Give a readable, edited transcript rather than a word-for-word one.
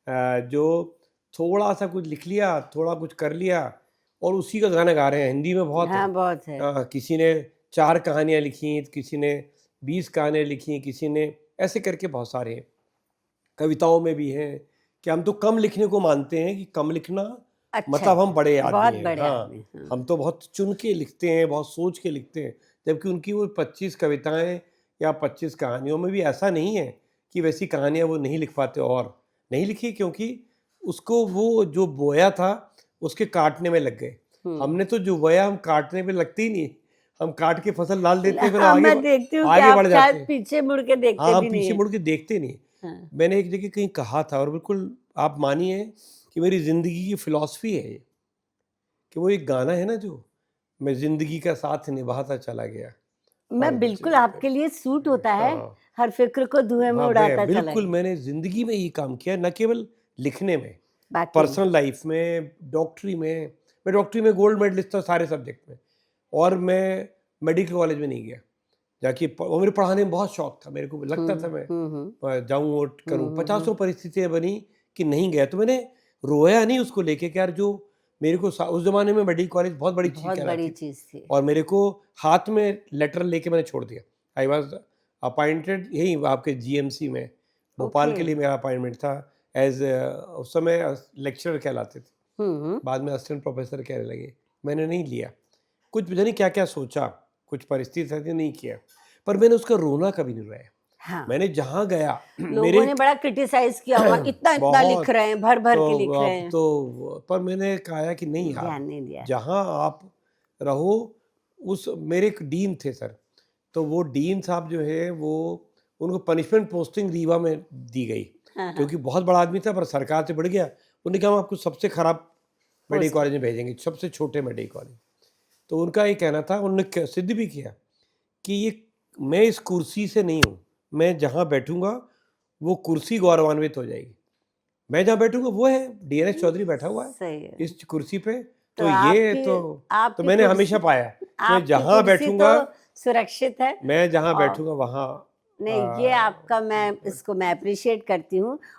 जो थोड़ा सा कुछ लिख लिया, थोड़ा कुछ कर लिया और उसी का गाना गा रहे हैं। हिंदी में बहुत है। हाँ, बहुत है। किसी ने 4 कहानियाँ लिखी, किसी ने 20 कहानियाँ लिखी, किसी ने ऐसे करके बहुत सारे हैं। कविताओं में भी हैं कि हम तो कम लिखने को मानते हैं कि कम लिखना अच्छा मतलब हम है, बड़े बहुत आदमी हैं। बड़े हाँ, आदमी, हाँ। हम तो बहुत चुन के लिखते हैं, बहुत सोच के लिखते हैं। जबकि उनकी वो 25 कविताएं या 25 कहानियों में भी ऐसा नहीं है कि वैसी कहानियां वो नहीं लिख पाते और नहीं लिखी, क्योंकि उसको वो जो बोया था उसके काटने में लग गए। हमने तो जो बोया हम काटने पे लगते ही नहीं, हम काट के फसल डाल देते हैं, फिर हाँ, मैं देखती हूँ कि आगे आप बढ़ जाते शायद हैं। पीछे मुड़ के देखते हाँ, हम भी नहीं पीछे है। मुड़ के देखते नहीं। हाँ। मैंने एक जगह कहीं कहा था और बिल्कुल आप मानिए कि मेरी ज़िंदगी की फ़िलॉसफ़ी है ये, कि वो एक गाना है ना जो, मैं ज़िंदगी का साथ निभाता चला गया और मैं बिल्कुल आपके लिए सूट होता है, हाँ, हर फ़िक्र को धुएँ में मैं उड़ाता चला बिल्कुल गया। मैंने ज़िंदगी में ये काम किया, न केवल लिखने में, वाक़ई। पर्सनल लाइफ़ में, डॉक्टरी में। मैं डॉक्टरी में गोल्ड मेडलिस्ट था सारे सब्जेक्ट में और मैं मेडिकल कॉलेज में नहीं गया। जाके और मेरे पढ़ाने में बहुत शौक था, मेरे को लगता था हुँ, मैं हुँ, हुँ। जाऊँ और हुँ, करूँ। हुँ, हुँ। 50 परिस्थितियाँ बनी कि नहीं गया, तो मैंने रोया नहीं उसको लेके कि यार जो मेरे को उस ज़माने में मेडिकल कॉलेज बहुत बड़ी चीज़ बहुत बड़ी कहलाती थी चीज़ थी। और मेरे को हाथ में लेटर लेके मैंने छोड़ दिया। आई वाज़ अपॉइंटेड यहीं आपके जीएमसी में, भोपाल ओके। के लिए मेरा अपॉइंटमेंट था एज़ उस समय लेक्चरर कहलाते थे, हुँ, हुँ। बाद में असिस्टेंट प्रोफ़ेसर कहने लगे। मैंने नहीं लिया, कुछ पता नहीं क्या-क्या सोचा, कुछ परिस्थिति ऐसी नहीं किया, पर मैंने उसका रोना कभी नहीं रोया। हाँ, मैंने जहाँ गया लोगों मेरे ने बड़ा क्रिटिसाइज़ किया होगा, इतना-इतना लिख बहुत, रहे हैं, भर-भर के तो लिख रहे अब हैं। तो पर मैंने कहा कि नहीं यार, ध्यान नहीं दिया। जहाँ आप रहो उस मेरे एक डीन थे सर, तो वो डीन साहब जो है वो उनको पनिशमेंट पोस्टिंग रीवा में दी गई, हाँ, हाँ, क्योंकि बहुत बड़ा आदमी था पर सरकार से बढ़ गया। उन्होंने कहा हम आपको सबसे खराब मेडिकल पोस्ट कॉलेज में भेजेंगे, सबसे छोटे मेडिकल कॉलेज। तो उनका ये कहना था, उन्होंने सिद्ध भी किया कि ये मैं इस कुर्सी से नहीं हूँ, मैं जहाँ बैठूँगा वो कुर्सी गौरवान्वित हो जाएगी। मैं जहाँ बैठूँगा वो है, डीएनएस चौधरी बैठा हुआ है सही है। इस कुर्सी पे, तो तो ये आपकी तो आपकी मैंने हमेशा कुर्सी पाया कि मैं आपकी जहाँ कुर्सी तो बैठूँगा सुरक्षित है मैं जहाँ और बैठूँगा वहाँ नहीं, ये आपका मैं इसको मैं एप्रिशिएट करती हूँ